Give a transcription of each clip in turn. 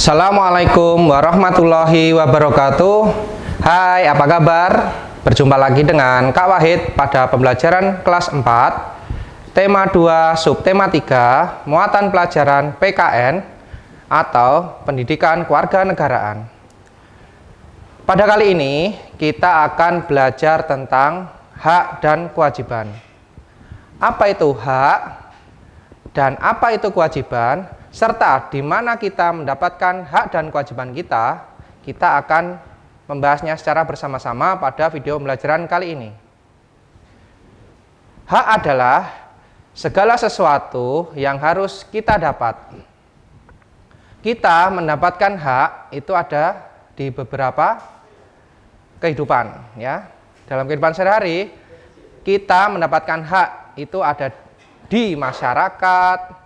Assalamualaikum warahmatullahi wabarakatuh. Hai, apa kabar? Berjumpa lagi dengan Kak Wahid pada pembelajaran kelas 4, tema 2, subtema 3, muatan pelajaran PKN atau Pendidikan Kewarganegaraan. Pada kali ini kita akan belajar tentang hak dan kewajiban. Apa itu hak dan apa itu kewajiban, serta di mana kita mendapatkan hak dan kewajiban kita akan membahasnya secara bersama-sama pada video pembelajaran kali ini. Hak adalah segala sesuatu yang harus kita dapat. Kita mendapatkan hak itu ada di beberapa kehidupan, ya. Dalam kehidupan sehari-hari, kita mendapatkan hak itu ada di masyarakat,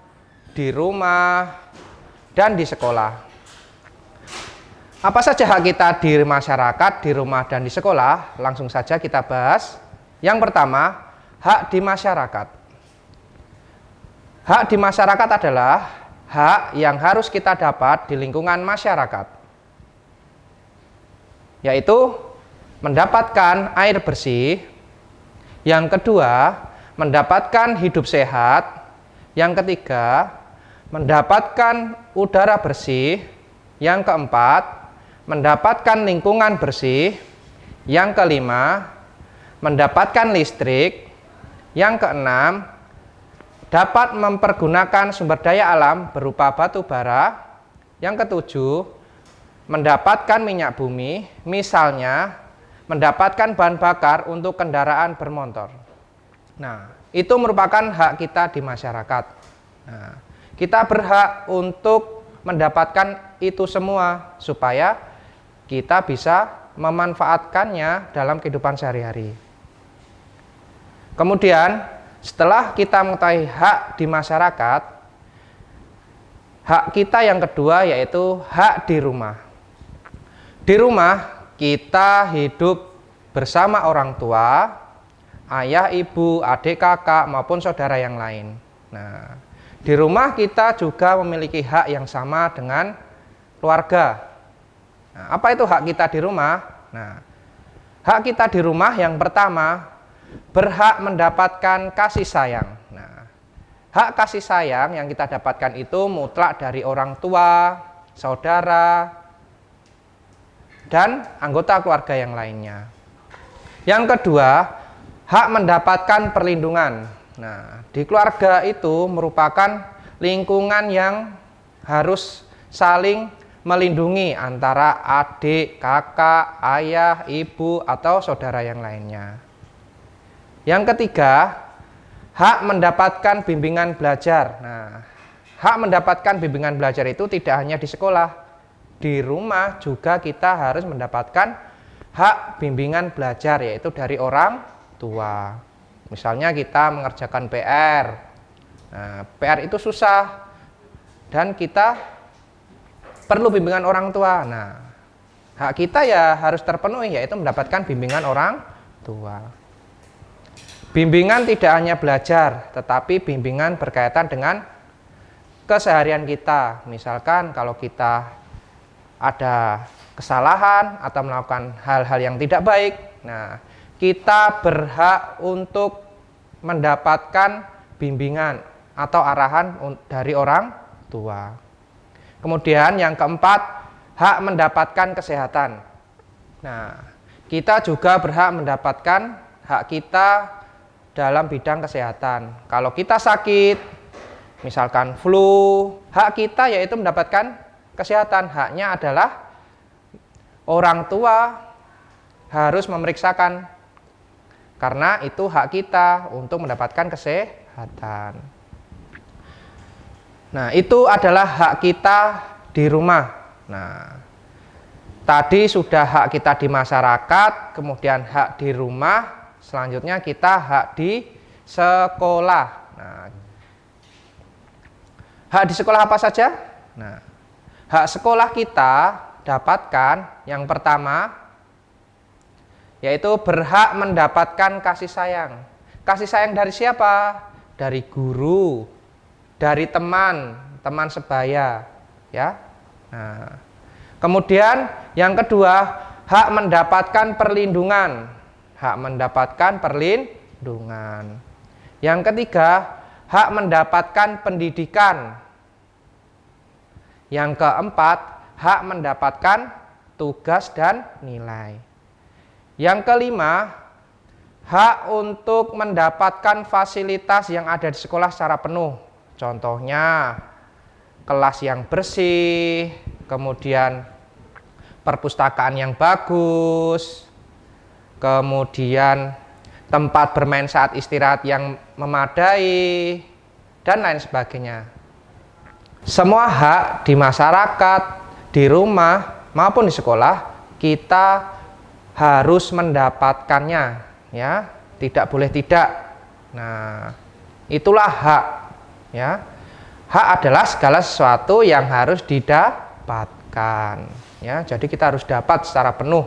di rumah, dan di sekolah. Apa saja hak kita di masyarakat, di rumah, dan di sekolah? Langsung saja kita bahas. Yang pertama, hak di masyarakat. Hak di masyarakat adalah hak yang harus kita dapat di lingkungan masyarakat, yaitu mendapatkan air bersih. Yang kedua, mendapatkan hidup sehat. Yang ketiga, mendapatkan udara bersih. Yang keempat, mendapatkan lingkungan bersih. Yang kelima, mendapatkan listrik. Yang keenam, dapat mempergunakan sumber daya alam berupa batu bara. Yang ketujuh, mendapatkan minyak bumi, misalnya mendapatkan bahan bakar untuk kendaraan bermotor. Nah, itu merupakan hak kita di masyarakat. Nah, kita berhak untuk mendapatkan itu semua supaya kita bisa memanfaatkannya dalam kehidupan sehari-hari. Kemudian, setelah kita mengetahui hak di masyarakat, hak kita yang kedua yaitu hak di rumah. Di rumah kita hidup bersama orang tua, ayah, ibu, adik, kakak, maupun saudara yang lain. Nah, di rumah kita juga memiliki hak yang sama dengan keluarga. Nah, apa itu hak kita di rumah? Nah, hak kita di rumah yang pertama, berhak mendapatkan kasih sayang. Nah, hak kasih sayang yang kita dapatkan itu mutlak dari orang tua, saudara, dan anggota keluarga yang lainnya. Yang kedua, hak mendapatkan perlindungan. Nah, di keluarga itu merupakan lingkungan yang harus saling melindungi antara adik, kakak, ayah, ibu, atau saudara yang lainnya. Yang ketiga, hak mendapatkan bimbingan belajar. Nah, hak mendapatkan bimbingan belajar itu tidak hanya di sekolah, di rumah juga kita harus mendapatkan hak bimbingan belajar, yaitu dari orang tua. Misalnya kita mengerjakan PR. Nah, PR itu susah dan kita perlu bimbingan orang tua. Nah, hak kita ya harus terpenuhi, yaitu mendapatkan bimbingan orang tua. Bimbingan tidak hanya belajar, tetapi bimbingan berkaitan dengan keseharian kita. Misalkan kalau kita ada kesalahan atau melakukan hal-hal yang tidak baik, nah, kita berhak untuk mendapatkan bimbingan atau arahan dari orang tua. Kemudian yang keempat, hak mendapatkan kesehatan. Nah, kita juga berhak mendapatkan hak kita dalam bidang kesehatan. Kalau kita sakit, misalkan flu, hak kita yaitu mendapatkan kesehatan. Haknya adalah orang tua harus memeriksakan, karena itu hak kita untuk mendapatkan kesehatan. Nah, itu adalah hak kita di rumah. Nah, tadi sudah hak kita di masyarakat, kemudian hak di rumah, selanjutnya kita hak di sekolah. Nah, hak di sekolah apa saja? Nah, hak sekolah kita dapatkan yang pertama, yaitu berhak mendapatkan kasih sayang. Kasih sayang dari siapa? Dari guru, dari teman sebaya, ya. Nah, kemudian yang kedua, hak mendapatkan perlindungan. Hak mendapatkan perlindungan. Yang ketiga, hak mendapatkan pendidikan. Yang keempat, hak mendapatkan tugas dan nilai. Yang kelima, hak untuk mendapatkan fasilitas yang ada di sekolah secara penuh. Contohnya, kelas yang bersih, kemudian perpustakaan yang bagus, kemudian tempat bermain saat istirahat yang memadai, dan lain sebagainya. Semua hak di masyarakat, di rumah, maupun di sekolah, kita harus mendapatkannya, ya, tidak boleh tidak. Nah, itulah hak, ya. Hak adalah segala sesuatu yang harus didapatkan, ya. Jadi kita harus dapat secara penuh.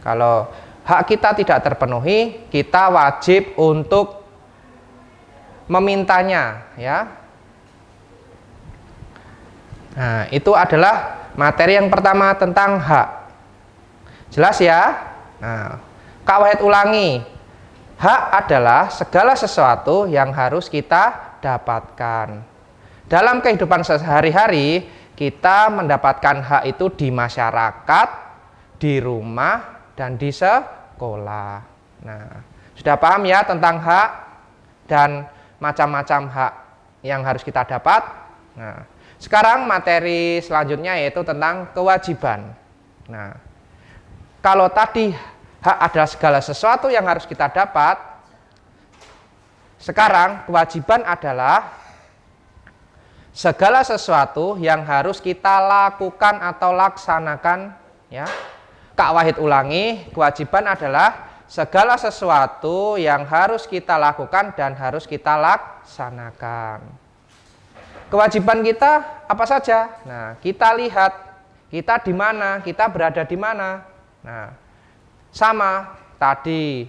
Kalau hak kita tidak terpenuhi, kita wajib untuk memintanya, ya. Nah, itu adalah materi yang pertama tentang hak. Jelas ya? Nah, Kak Wahid ulangi. Hak adalah segala sesuatu yang harus kita dapatkan. Dalam kehidupan sehari-hari, kita mendapatkan hak itu di masyarakat, di rumah, dan di sekolah. Nah, sudah paham ya tentang hak dan macam-macam hak yang harus kita dapat? Nah, sekarang materi selanjutnya yaitu tentang kewajiban. Nah, kalau tadi hak adalah segala sesuatu yang harus kita dapat, sekarang kewajiban adalah segala sesuatu yang harus kita lakukan atau laksanakan, ya. Kak Wahid ulangi, kewajiban adalah segala sesuatu yang harus kita lakukan dan harus kita laksanakan. Kewajiban kita apa saja? Nah, kita lihat kita di mana, kita berada di mana. Nah, sama tadi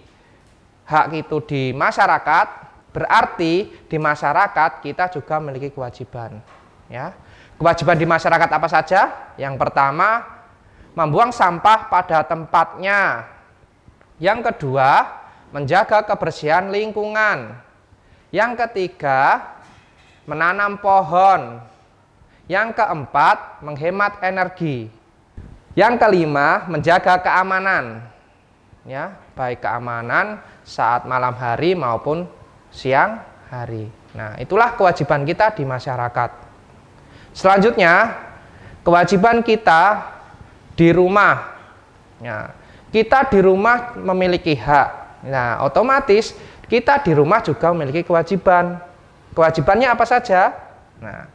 hak itu di masyarakat, berarti di masyarakat kita juga memiliki kewajiban, ya. Kewajiban di masyarakat apa saja? Yang pertama, membuang sampah pada tempatnya. Yang kedua, menjaga kebersihan lingkungan. Yang ketiga, menanam pohon. Yang keempat, menghemat energi. Yang kelima, menjaga keamanan, ya, baik keamanan saat malam hari maupun siang hari. Nah, itulah kewajiban kita di masyarakat. Selanjutnya, kewajiban kita di rumah. Ya, kita di rumah memiliki hak. Nah, otomatis kita di rumah juga memiliki kewajiban. Kewajibannya apa saja? Nah,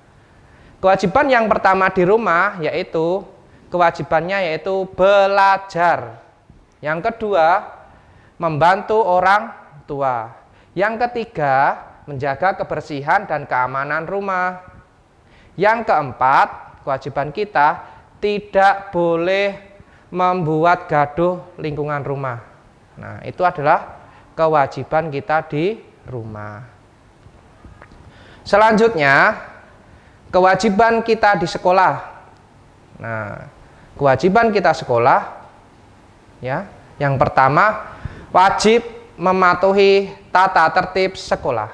kewajiban yang pertama di rumah yaitu kewajibannya yaitu belajar. Yang kedua, membantu orang tua. Yang ketiga, menjaga kebersihan dan keamanan rumah. Yang keempat, kewajiban kita tidak boleh membuat gaduh lingkungan rumah. Nah, itu adalah kewajiban kita di rumah. Selanjutnya, kewajiban kita di sekolah. Nah, kewajiban kita sekolah, ya, yang pertama wajib mematuhi tata tertib sekolah.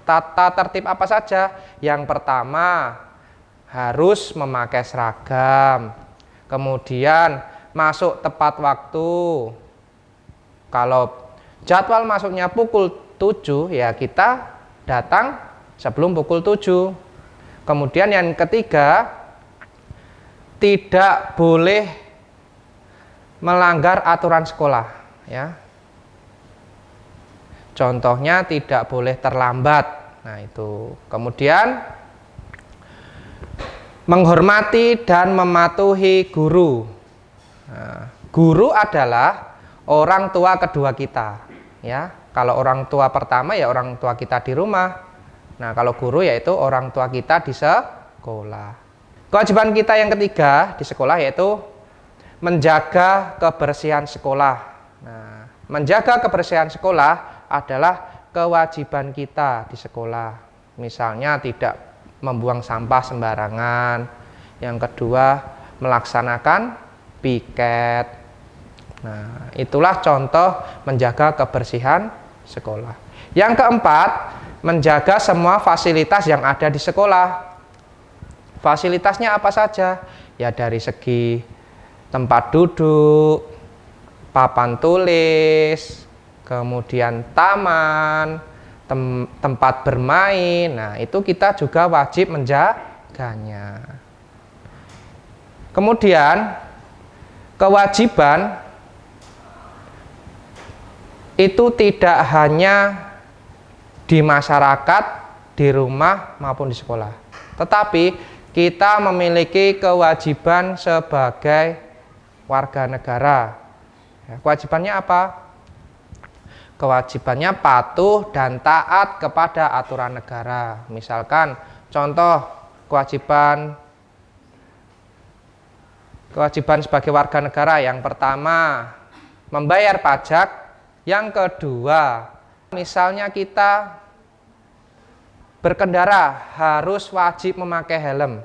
Tata tertib apa saja? Yang pertama, harus memakai seragam. Kemudian masuk tepat waktu. Kalau jadwal masuknya pukul 7, ya kita datang sebelum pukul 7. Kemudian yang ketiga, tidak boleh melanggar aturan sekolah, ya. Contohnya tidak boleh terlambat. Nah, itu. Kemudian menghormati dan mematuhi guru. Nah, guru adalah orang tua kedua kita, ya. Kalau orang tua pertama ya orang tua kita di rumah. Nah, kalau guru yaitu orang tua kita di sekolah. Kewajiban kita yang ketiga di sekolah yaitu menjaga kebersihan sekolah. Nah, menjaga kebersihan sekolah adalah kewajiban kita di sekolah. Misalnya tidak membuang sampah sembarangan, Yang kedua, melaksanakan piket. Nah, itulah contoh menjaga kebersihan sekolah. Yang keempat, menjaga semua fasilitas yang ada di sekolah. Fasilitasnya apa saja? Ya dari segi tempat duduk, papan tulis, kemudian taman, tempat bermain. Nah, itu kita juga wajib menjaganya. Kemudian kewajiban itu tidak hanya di masyarakat, di rumah maupun di sekolah, tetapi kita memiliki kewajiban sebagai warga negara. Kewajibannya apa? Kewajibannya patuh dan taat kepada aturan negara. Misalkan contoh kewajiban sebagai warga negara, yang pertama membayar pajak, yang kedua misalnya kita berkendara harus wajib memakai helm,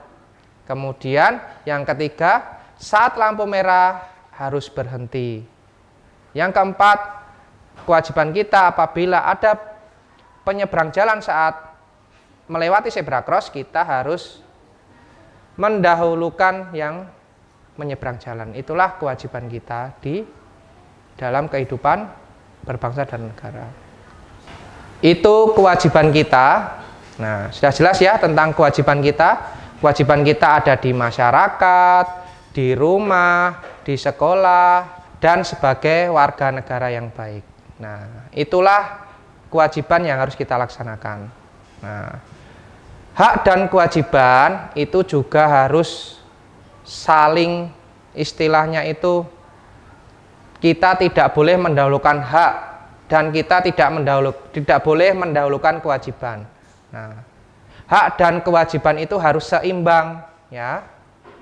kemudian yang ketiga saat lampu merah harus berhenti, yang keempat kewajiban kita apabila ada penyeberang jalan saat melewati zebra cross, kita harus mendahulukan yang menyeberang jalan. Itulah kewajiban kita di dalam kehidupan berbangsa dan negara. Itu kewajiban kita. Nah, sudah jelas ya tentang kewajiban kita. Kewajiban kita ada di masyarakat, di rumah, di sekolah, dan sebagai warga negara yang baik. Nah, itulah kewajiban yang harus kita laksanakan. Nah, hak dan kewajiban itu juga harus saling, istilahnya itu kita tidak boleh mendahulukan hak dan kita tidak boleh mendahulukan kewajiban. Nah, hak dan kewajiban itu harus seimbang, ya.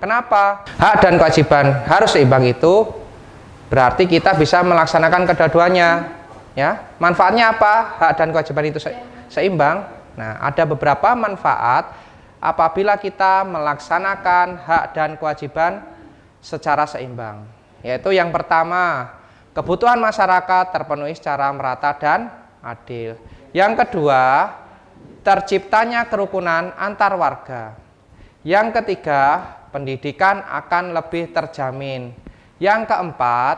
Kenapa? Hak dan kewajiban harus seimbang itu berarti kita bisa melaksanakan kedua-duanya. Ya, manfaatnya apa? Hak dan kewajiban itu seimbang. Nah, ada beberapa manfaat apabila kita melaksanakan hak dan kewajiban secara seimbang. Yaitu yang pertama, kebutuhan masyarakat terpenuhi secara merata dan adil. Yang kedua, terciptanya kerukunan antar warga. Yang ketiga, pendidikan akan lebih terjamin. Yang keempat,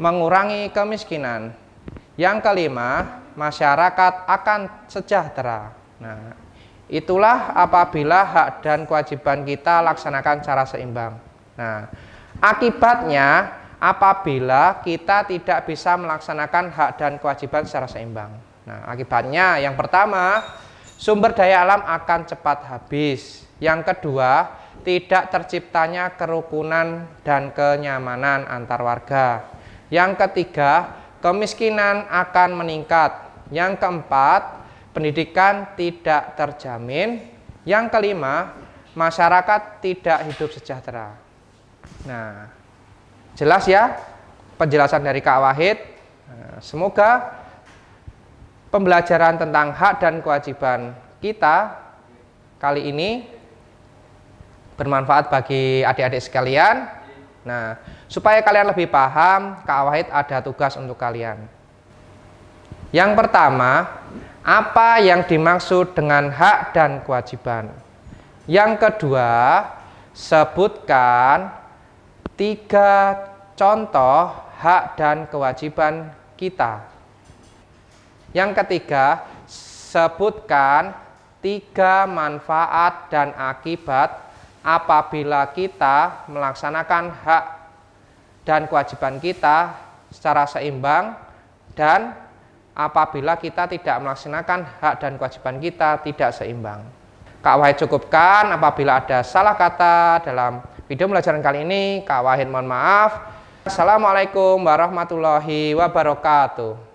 mengurangi kemiskinan. Yang kelima, masyarakat akan sejahtera. Nah, itulah apabila hak dan kewajiban kita laksanakan secara seimbang. Nah, akibatnya apabila kita tidak bisa melaksanakan hak dan kewajiban secara seimbang. Nah, akibatnya yang pertama, sumber daya alam akan cepat habis. Yang kedua, tidak terciptanya kerukunan dan kenyamanan antar warga. Yang ketiga, kemiskinan akan meningkat. Yang keempat, pendidikan tidak terjamin. Yang kelima, masyarakat tidak hidup sejahtera. Nah, jelas ya penjelasan dari Kak Wahid. Nah, semoga pembelajaran tentang hak dan kewajiban kita kali ini bermanfaat bagi adik-adik sekalian. Nah, supaya kalian lebih paham, Kak Wahid ada tugas untuk kalian. Yang pertama, apa yang dimaksud dengan hak dan kewajiban? Yang kedua, sebutkan 3 contoh hak dan kewajiban kita. Yang ketiga, sebutkan 3 manfaat dan akibat apabila kita melaksanakan hak dan kewajiban kita secara seimbang, dan apabila kita tidak melaksanakan hak dan kewajiban kita tidak seimbang. Kak Wahid cukupkan. Apabila ada salah kata dalam video pembelajaran kali ini, Kak Wahid mohon maaf. Assalamualaikum warahmatullahi wabarakatuh.